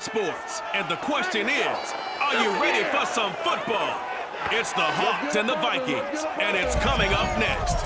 Sports, and the question is, are you ready for some football? It's the Hawks and the Vikings, and it's coming up next.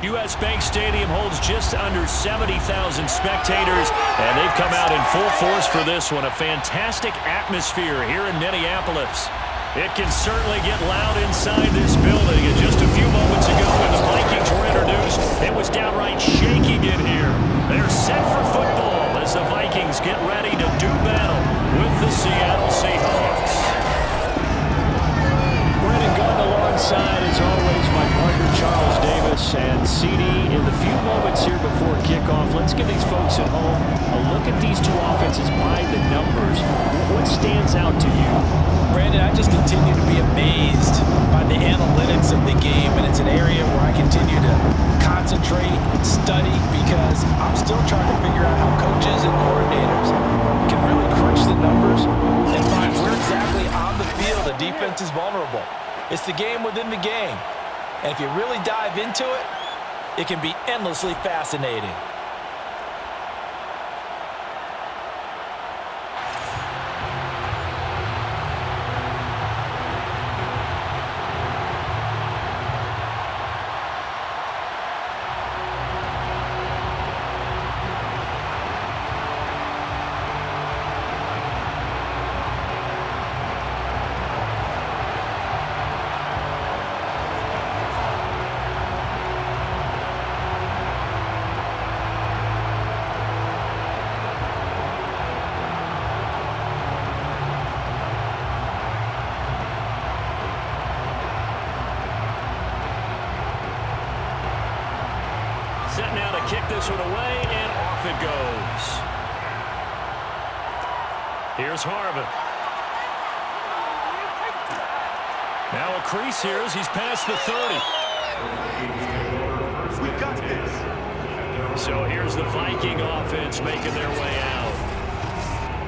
U.S. Bank Stadium holds just under 70,000 spectators, and they've come out in full force for this one. A fantastic atmosphere here in Minneapolis. It can certainly get loud inside this building. And just a few moments ago when the Vikings were introduced, it was downright shaking in here. They're set for football as the Vikings get ready to do battle with the Seattle Seahawks. Brennan Gunn alongside, as always, my partner Charles Davis. And CD, in the few moments here before kickoff, let's give these folks at home a look at these two offenses by the numbers. What stands out to you? Brandon, I just continue to be amazed by the analytics of the game, and it's an area where I continue to concentrate and study because I'm still trying to figure out how coaches and coordinators can really crunch the numbers and find where exactly on the field a defense is vulnerable. It's the game within the game, and if you really dive into it, it can be endlessly fascinating. Set now to kick this one away, and off it goes. Here's Harvin. Now a crease here as he's past the 30. We got this. So here's the Viking offense making their way out.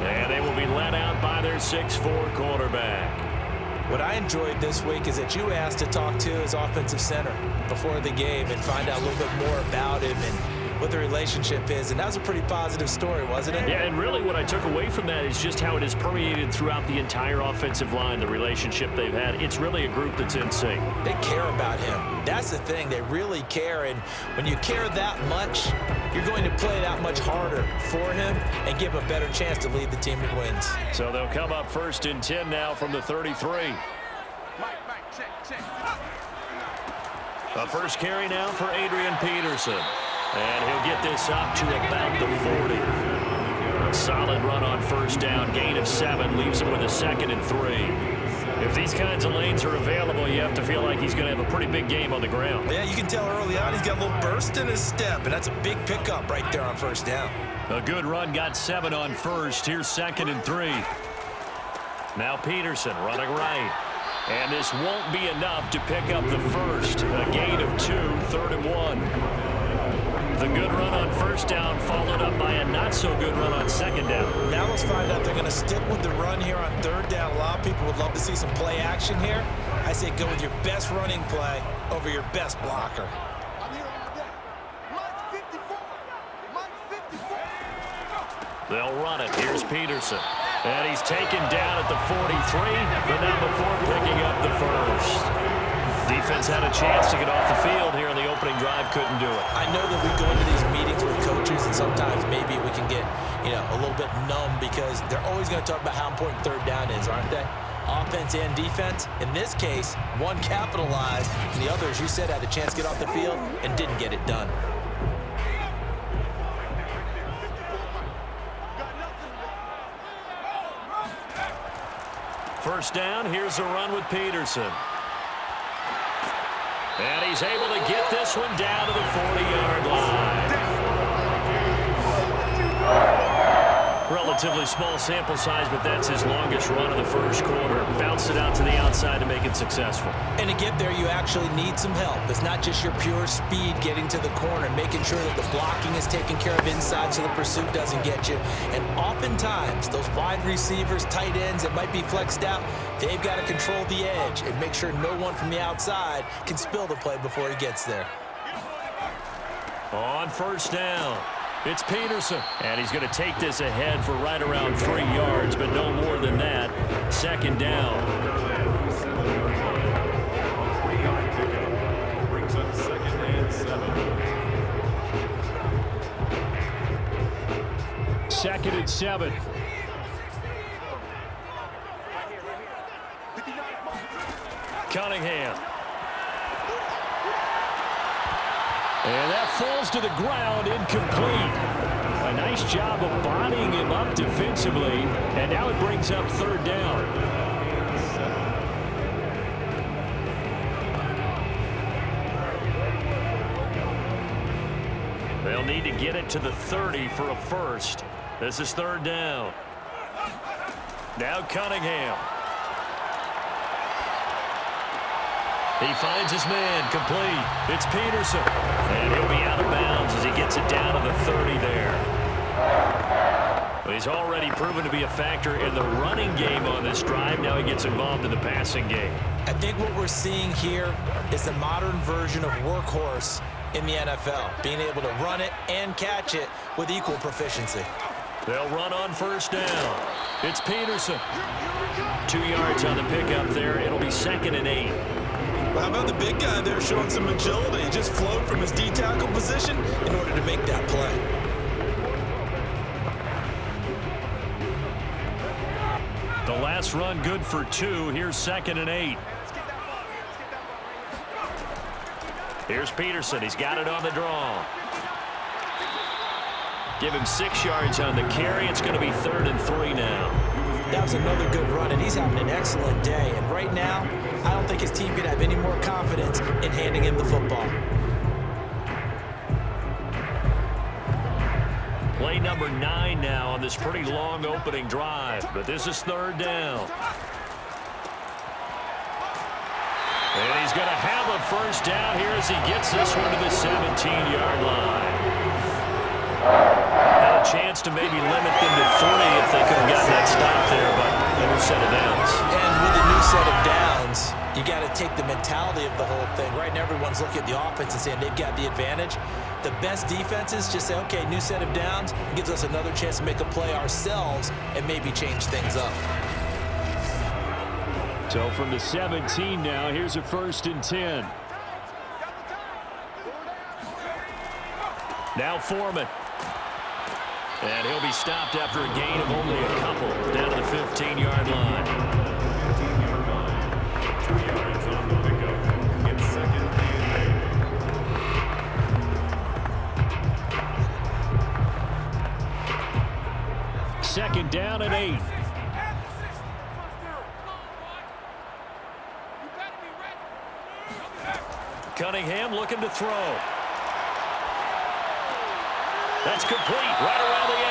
And they will be led out by their 6'4" quarterback. What I enjoyed this week is that you asked to talk to his offensive center before the game and find out a little bit more about him and what the relationship is. And that was a pretty positive story, wasn't it? Yeah, and really what I took away from that is just how it has permeated throughout the entire offensive line, the relationship they've had. It's really a group that's in sync. They care about him. That's the thing. They really care. And when you care that much, you're going to play that much harder for him and give him a better chance to lead the team to wins. So they'll come up 1st and 10 now from the 33. A first carry now for Adrian Peterson. And he'll get this up to about the 40. A solid run on 1st down. Gain of 7 leaves him with a 2nd and 3. If these kinds of lanes are available, you have to feel like he's going to have a pretty big game on the ground. Yeah, you can tell early on he's got a little burst in his step, and that's a big pickup right there on 1st down. A good run, got 7 on 1st. Here's 2nd and 3. Now Peterson running right. And this won't be enough to pick up the 1st. A gain of 2, 3rd and 1. The good run on 1st down followed up by a not-so-good run on 2nd down. Now let's find out they're going to stick with the run here on 3rd down. A lot of people would love to see some play action here. I say go with your best running play over your best blocker. They'll run it. Here's Peterson. And he's taken down at the 43, but not before picking up the 1st. Defense had a chance to get off the field here on the opening drive, couldn't do it. I know that we go into these meetings with coaches, and sometimes maybe we can get, a little bit numb because they're always going to talk about how important 3rd down is, aren't they? Offense and defense. In this case, one capitalized, and the other, as you said, had a chance to get off the field and didn't get it done. First down, here's a run with Peterson. And he's able to get this one down to the 40-yard line. Relatively small sample size, but that's his longest run of the first quarter. Bounced it out to the outside to make it successful. And to get there, you actually need some help. It's not just your pure speed getting to the corner, making sure that the blocking is taken care of inside so the pursuit doesn't get you. And oftentimes, those wide receivers, tight ends that might be flexed out, they've got to control the edge and make sure no one from the outside can spill the play before he gets there. On first down, it's Peterson. And he's going to take this ahead for right around 3 yards, but no more than that. Second down. Brings up 2nd and 7. 2nd and 7. Cunningham. And that falls to the ground, incomplete. A nice job of bodying him up defensively, and now it brings up 3rd down. They'll need to get it to the 30 for a first. This is 3rd down. Now Cunningham. He finds his man, complete. It's Peterson. And he'll be out of bounds as he gets it down to the 30 there. Well, he's already proven to be a factor in the running game on this drive. Now he gets involved in the passing game. I think what we're seeing here is the modern version of workhorse in the NFL, being able to run it and catch it with equal proficiency. They'll run on first down. It's Peterson. 2 yards on the pickup there. It'll be 2nd and 8. Well, how about the big guy there showing some agility? He just flowed from his D-tackle position in order to make that play. The last run good for 2. Here's 2nd and 8. Here's Peterson. He's got it on the draw. Give him 6 yards on the carry. It's going to be 3rd and 3 now. That was another good run, and he's having an excellent day. And right now, I don't think his team could have any more confidence in handing him the football. Play number 9 now on this pretty long opening drive, but this is 3rd down. And he's going to have a first down here as he gets this one to the 17-yard line. Had a chance to maybe limit them to 3 if they could have gotten that stop there, but a new set of downs. And with a new set of downs, you got to take the mentality of the whole thing. Right now, everyone's looking at the offense and saying they've got the advantage. The best defenses just say, okay, new set of downs. It gives us another chance to make a play ourselves and maybe change things up. So from the 17 now, here's a 1st and 10. Now Foreman. And he'll be stopped after a gain of only a couple down to the 15-yard line. 2 yards on the pickup. It's 2nd and 8. Second down and 8. Cunningham looking to throw. That's complete right around the 8.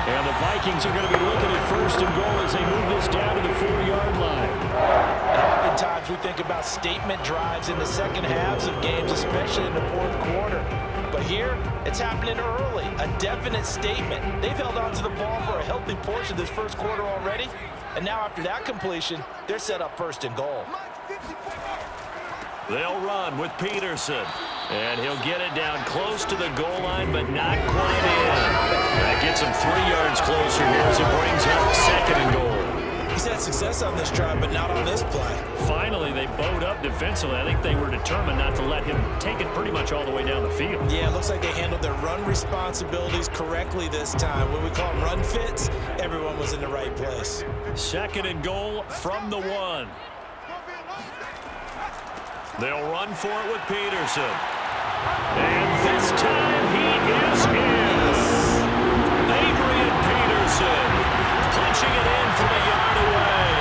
And the Vikings are going to be looking at 1st and goal as they move this down to the 4-yard line. And oftentimes we think about statement drives in the second halves of games, especially in the 4th quarter. But here, it's happening early, a definite statement. They've held on to the ball for a healthy portion of this 1st quarter already. And now after that completion, they're set up 1st and goal. They'll run with Peterson. And he'll get it down close to the goal line, but not quite in. That gets him 3 yards closer here as it brings up 2nd and goal. He's had success on this drive, but not on this play. Finally, they bowed up defensively. I think they were determined not to let him take it pretty much all the way down the field. Yeah, it looks like they handled their run responsibilities correctly this time. When we call them run fits, everyone was in the right place. 2nd and goal from the 1. They'll run for it with Peterson. And this time he is in. Adrian Peterson punching it in from a yard away.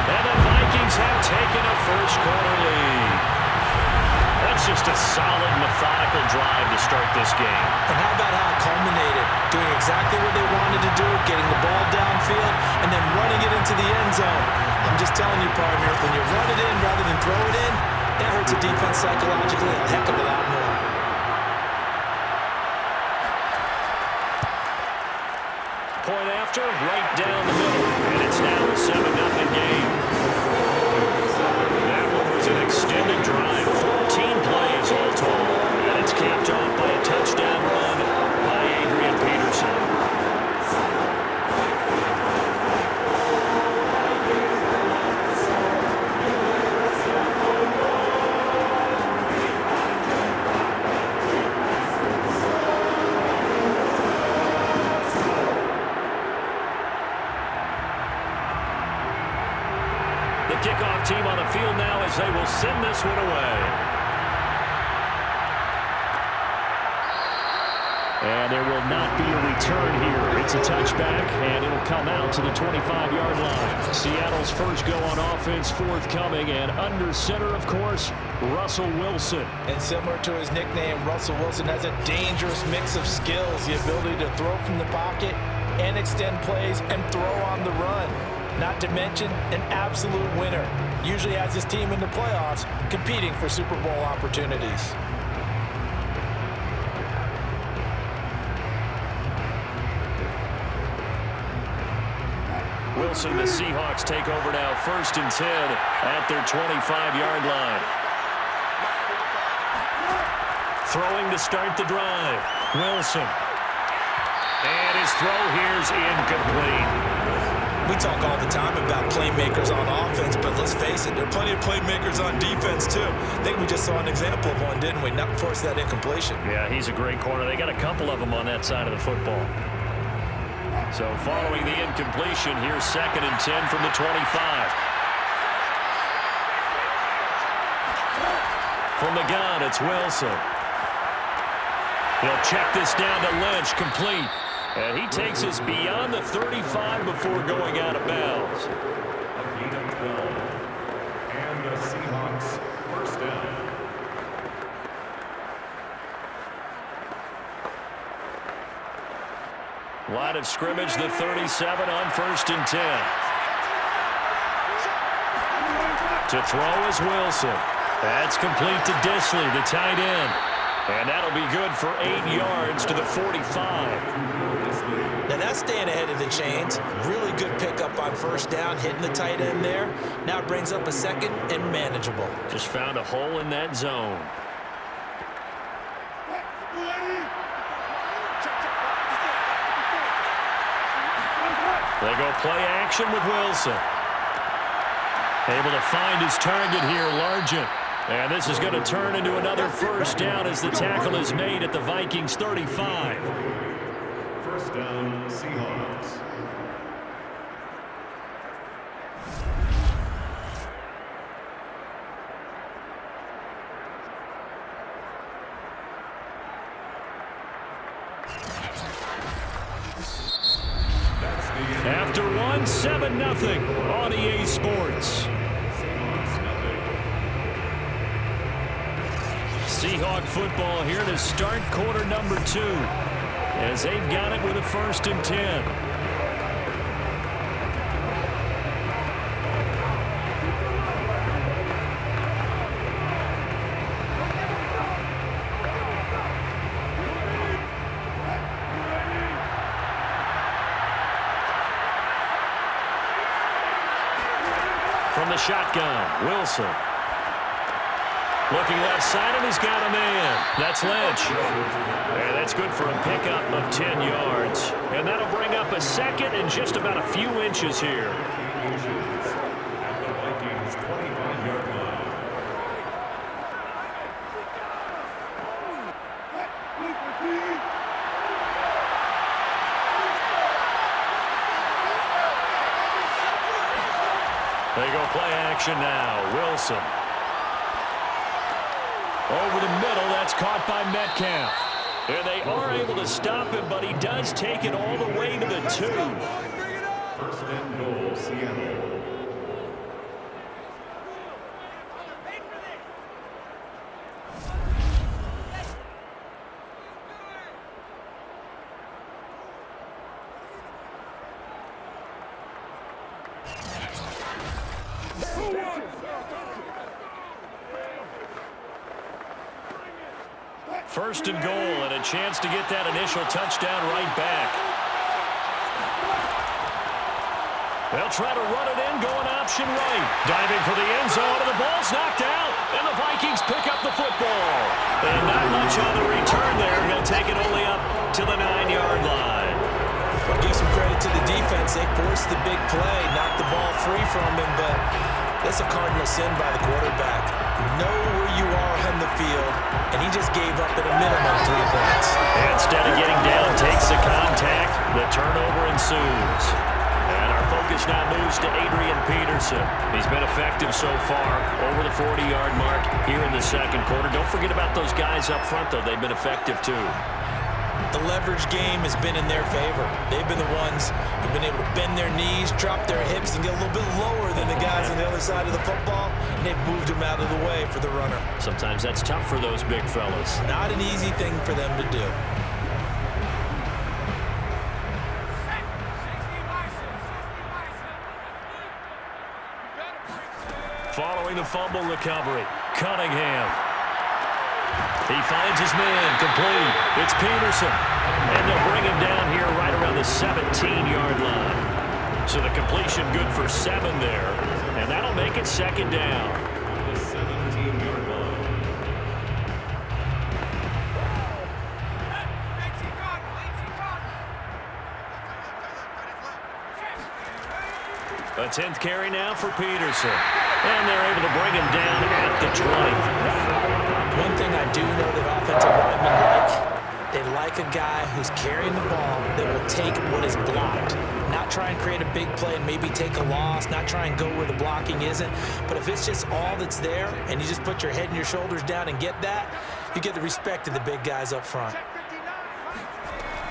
And the Vikings have taken a 1st quarter lead. That's just a solid, methodical drive to start this game. And how about how it culminated? Doing exactly what they wanted to do, getting the ball downfield, and then running it into the end zone. I'm just telling you, partner, when you run it in rather than throw it in, it hurts a defense psychologically a heck of a lot more. Point after, right down the middle. And it's now a 7-0 game. That one was an extended drive, 14 plays all total. And it's capped off by a touchdown run by Adrian Peterson. The kickoff team on the field now as they will send this one away. And there will not be a return here. It's a touchback, and it'll come out to the 25-yard line. Seattle's first go on offense forthcoming, and under center, of course, Russell Wilson. And similar to his nickname, Russell Wilson has a dangerous mix of skills, the ability to throw from the pocket and extend plays and throw on the run. Not to mention an absolute winner. Usually has his team in the playoffs competing for Super Bowl opportunities. Wilson, the Seahawks take over now, 1st and 10 at their 25-yard line. Throwing to start the drive. Wilson. And his throw here's incomplete. We talk all the time about playmakers on offense, but let's face it, there are plenty of playmakers on defense, too. I think we just saw an example of one, didn't we? Not force that incompletion. Yeah, he's a great corner. They got a couple of them on that side of the football. So following the incompletion, here's 2nd and 10 from the 25. From the gun, it's Wilson. He'll check this down to Lynch, complete. And he takes us beyond the 35 before going out of bounds. A gain of 12. And the Seahawks first down. Line of scrimmage, the 37 on 1st and 10. To throw is Wilson. That's complete to Disley, the tight end. And that'll be good for 8 yards to the 45. Now that's staying ahead of the chains. Really good pickup on 1st down, hitting the tight end there. Now it brings up a 2nd and manageable. Just found a hole in that zone. They go play action with Wilson. Able to find his target here, Largent. And this is going to turn into another 1st down as the tackle is made at the Vikings 35. 1st down, Seahawks. After one, 7-0 on EA Sports. Seahawk football here to start quarter number 2 as they've got it with a 1st and 10. From the shotgun, Wilson. Looking left side, and he's got a man. That's Lynch. And that's good for a pickup of 10 yards. And that'll bring up a 2nd and just about a few inches here. At the Vikings 25-yard line. They go play action now. Wilson. Over the middle, that's caught by Metcalf. And they are able to stop him, but he does take it all the way to the 2. 1st and goal, Seattle. First and goal, and a chance to get that initial touchdown right back. They'll try to run it in, going option right. Diving for the end zone, and the ball's knocked out. And the Vikings pick up the football. And not much on the return there. He'll take it only up to the 9-yard line. I'll give some credit to the defense. They forced the big play, knocked the ball free from him, but that's a cardinal sin by the quarterback. Know where you are on the field, and he just gave up at a minimum 3 points. Instead of getting down, takes the contact. The turnover ensues. And our focus now moves to Adrian Peterson. He's been effective so far, over the 40-yard mark here in the second quarter. Don't forget about those guys up front, though. They've been effective, too. The leverage game has been in their favor. They've been the ones who've been able to bend their knees, drop their hips, and get a little bit lower than the guys on the other side of the football, and they've moved them out of the way for the runner. Sometimes that's tough for those big fellas. Not an easy thing for them to do. Following the fumble recovery, Cunningham. He finds his man, complete. It's Peterson. And they'll bring him down here right around the 17-yard line. So the completion good for 7 there. And that'll make it second down. The 17-yard line. A 10th carry now for Peterson. And they're able to bring him down at the 20. One thing I do know that offensive linemen like, they like a guy who's carrying the ball that will take what is blocked. Not try and create a big play and maybe take a loss, not try and go where the blocking isn't. But if it's just all that's there and you just put your head and your shoulders down and get that, you get the respect of the big guys up front.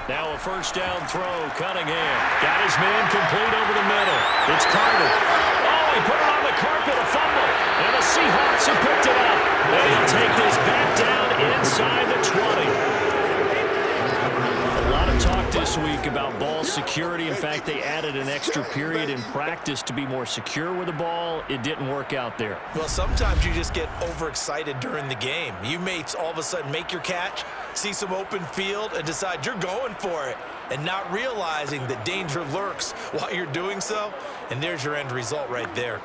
Now a first down throw. Cunningham got his man complete over the middle. It's Carter. Oh, he put it on the carpet, a fumble. And the Seahawks have picked it up. And he'll take this back down inside the 20. A lot of talk this week about ball security. In fact, they added an extra period in practice to be more secure with the ball. It didn't work out there. Well, sometimes you just get overexcited during the game. You may all of a sudden make your catch, see some open field, and decide you're going for it, and not realizing that danger lurks while you're doing so. And there's your end result right there.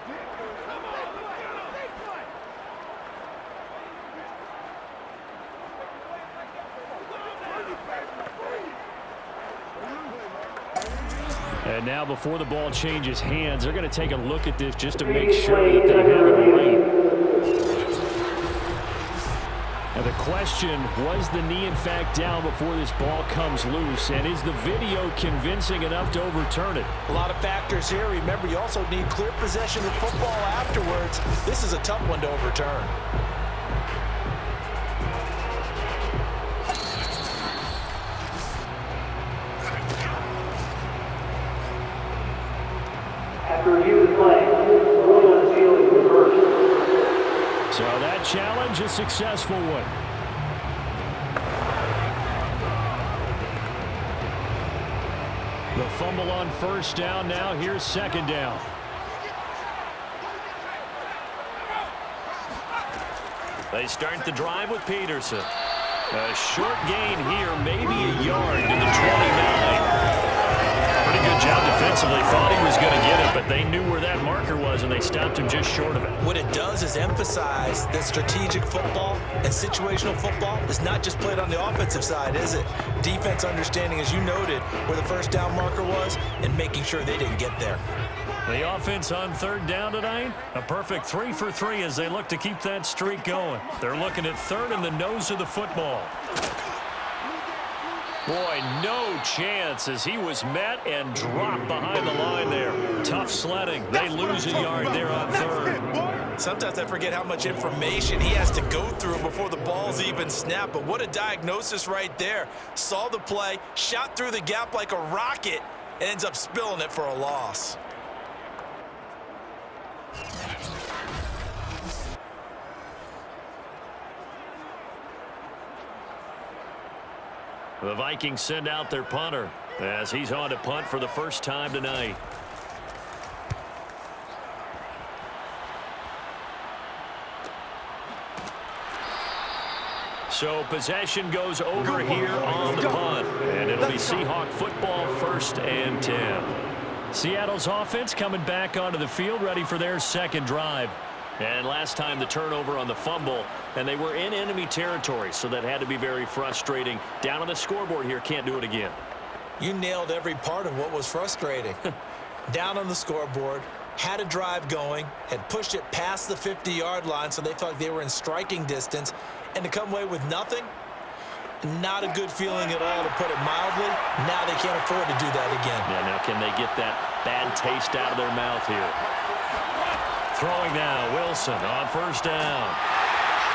And now before the ball changes hands, they're going to take a look at this just to make sure that they have it right. And the question, was the knee in fact down before this ball comes loose? And is the video convincing enough to overturn it? A lot of factors here. Remember, you also need clear possession of football afterwards. This is a tough one to overturn. After review of the play, ruling on the field is reversed. So that challenge, a successful one. The fumble on first down. Now here's second down. They start the drive with Peterson. A short gain here, maybe a yard to the 29. Pretty good job defensively. Thought he was going to get it, but they knew where that marker was, and they stopped him just short of it. What it does is emphasize that strategic football and situational football is not just played on the offensive side, is it? Defense understanding, as you noted, where the first down marker was and making sure they didn't get there. The offense on third down tonight, a perfect 3 for 3 as they look to keep that streak going. They're looking at third in the nose of the football. Boy, no chance as he was met and dropped behind the line there. Tough sledding. They lose a yard there on third. Sometimes I forget how much information he has to go through before the ball's even snapped, but what a diagnosis right there. Saw the play, shot through the gap like a rocket, and ends up spilling it for a loss. The Vikings send out their punter as he's on to punt for the first time tonight. So possession goes over here on the punt, and it'll be Seahawk football, 1st and 10. Seattle's offense coming back onto the field, ready for their second drive. And last time the turnover on the fumble, and they were in enemy territory, so that had to be very frustrating. Down on the scoreboard here, can't do it again. You nailed every part of what was frustrating. Down on the scoreboard, had a drive going, had pushed it past the 50-yard line so they felt they were in striking distance, and to come away with nothing, not a good feeling at all, to put it mildly. Now they can't afford to do that again. Yeah, now can they get that bad taste out of their mouth here? Throwing now, Wilson on 1st down.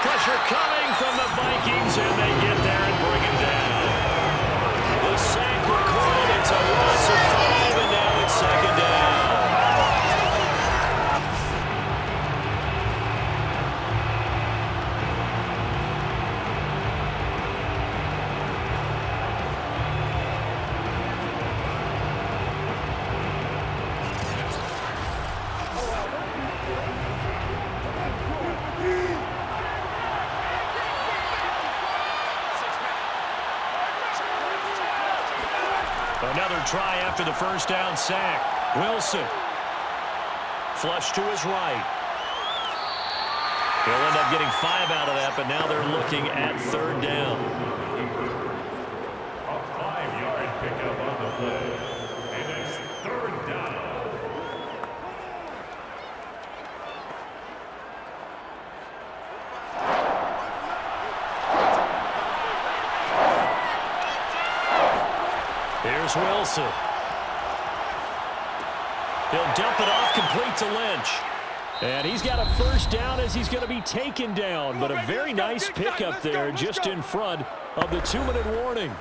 Pressure coming from the Vikings, and they get there and bring him down. The sack recorded. It's a loss of 5, and now it's 2nd down. Another try after the 1st down sack. Wilson. Flush to his right. He'll end up getting 5 out of that, but now they're looking at 3rd down. A 5-yard pickup on the play. And it's 3rd down. Here's Wilson. He'll dump it off, complete to Lynch. And he's got a 1st down as he's going to be taken down. But a very nice pickup there just in front of the 2-minute warning.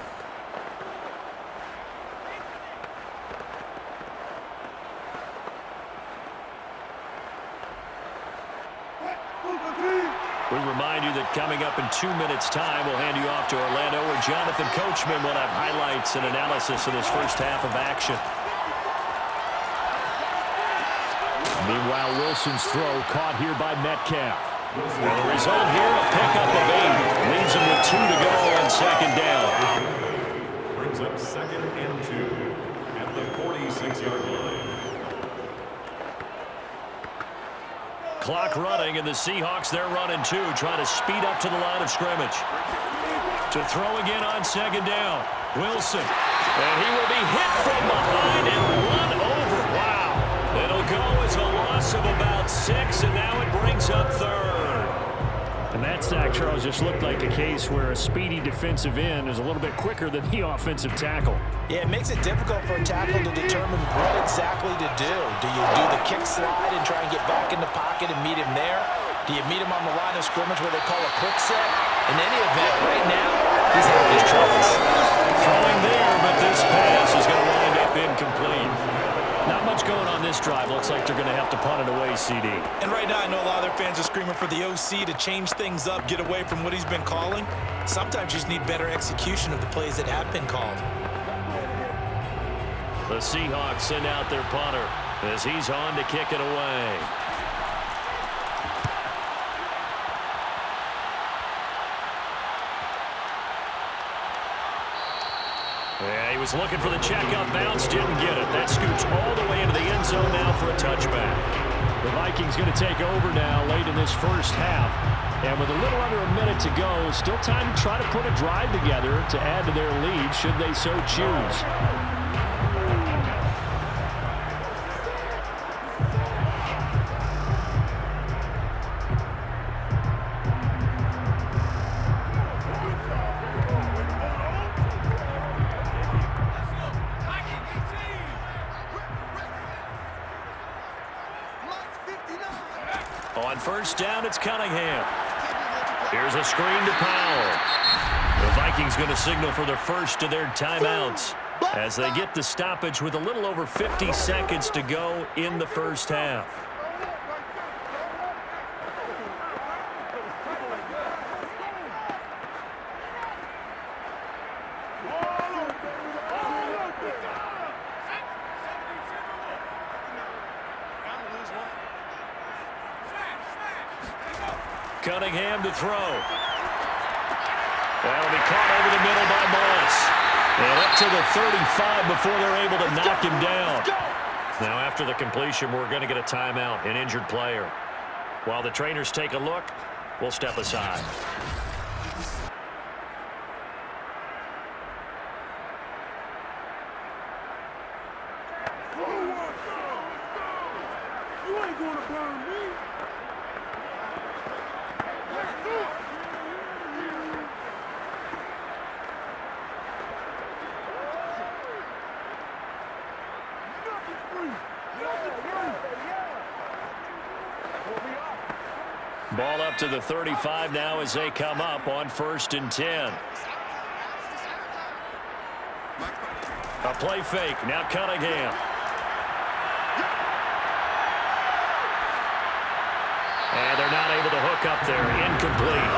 We remind you that coming up in 2 minutes' time, we'll hand you off to Orlando, where Jonathan Coachman will have highlights and analysis of this first half of action. Meanwhile, Wilson's throw caught here by Metcalf. And the result here, a pickup of 8. Leaves him with 2 to go on 2nd down. Brings up 2nd and 2 at the 46-yard line. Clock running, and the Seahawks, they're running 2, trying to speed up to the line of scrimmage. To throw again on 2nd down. Wilson. And he will be hit from behind and run over. Wow. It'll go as a loss of about 6, and now it brings up 3rd. And that sack, Charles, just looked like a case where a speedy defensive end is a little bit quicker than the offensive tackle. Yeah, it makes it difficult for a tackle to determine what exactly to do. Do you do the kick slide and try and get back in the pocket and meet him there? Do you meet him on the line of scrimmage where they call a quick set? In any event, right now, he's having his troubles. Throwing there, but this pass is going to wind up incomplete. Not much going on this drive. Looks like they're going to have to punt it away, CD. And right now, I know a lot of their fans are screaming for the OC to change things up, get away from what he's been calling. Sometimes you just need better execution of the plays that have been called. The Seahawks send out their punter as he's on to kick it away. Yeah, he was looking for the checkup bounce, didn't get it. That scoots all the way into the end zone now for a touchback. The Vikings going to take over now late in this first half. And with a little under a minute to go, still time to try to put a drive together to add to their lead should they so choose. On 1st down, it's Cunningham. Here's a screen to Powell. The Vikings going to signal for their first of their timeouts as they get the stoppage with a little over 50 seconds to go in the first half. Cunningham to throw. That'll be caught over the middle by Moss. And up to the 35 before they're able to knock him down. Now after the completion, we're going to get a timeout, an injured player. While the trainers take a look, we'll step aside. You ain't gonna burn me. Ball up to the 35 now as they come up on 1st and 10. A play fake. Now Cunningham. And they're not able to hook up there. Incomplete.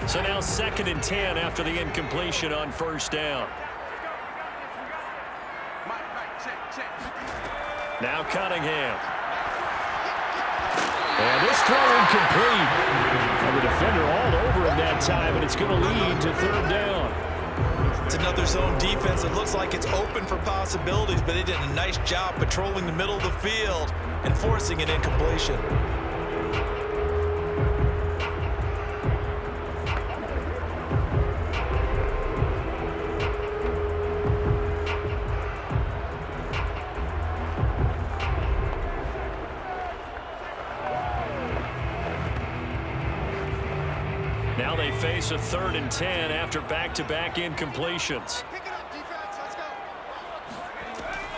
So now 2nd and 10 after the incompletion on 1st down. Now Cunningham. And this throw incomplete. And the defender all over him that time, and it's going to lead to 3rd down. It's another zone defense. It looks like it's open for possibilities, but they did a nice job patrolling the middle of the field and forcing an incompletion. Now they face a 3rd and 10 after back-to-back incompletions.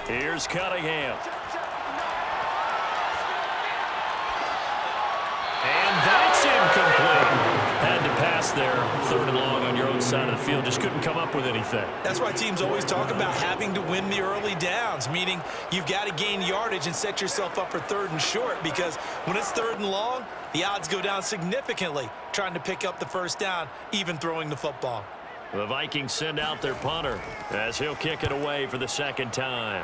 Here's Cunningham. And that's incomplete. Had to pass there. 3rd and long on your own side of the field. Just couldn't come up with anything. That's why teams always talk about having to win the early downs, meaning you've got to gain yardage and set yourself up for 3rd and short, because when it's 3rd and long, the odds go down significantly trying to pick up the 1st down, even throwing the football. The Vikings send out their punter as he'll kick it away for the 2nd time.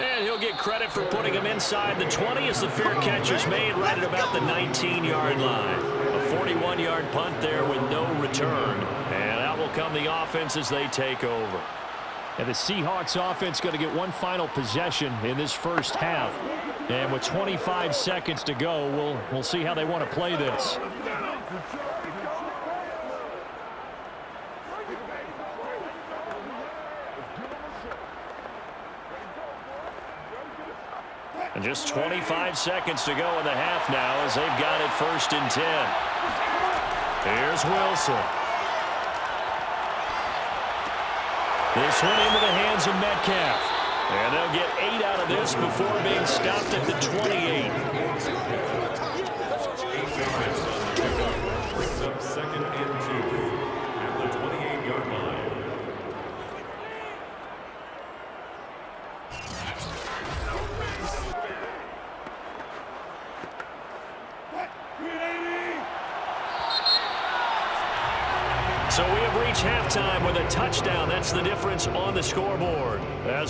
And he'll get credit for putting him inside the 20 as the fair catch is made right at about the 19-yard line. A 41-yard punt there with no return. And out will come the offense as they take over. And the Seahawks offense going to get one final possession in this 1st half. And with 25 seconds to go, we'll see how they want to play this. And just 25 seconds to go in the half now as they've got it 1st and 10. Here's Wilson. This one into the hands of Metcalf. And they'll get 8 out of this before being stopped at the 28. Brings up 2nd and 2 at the 28-yard line. So we have reached halftime with a touchdown. That's the difference on the scoreboard. As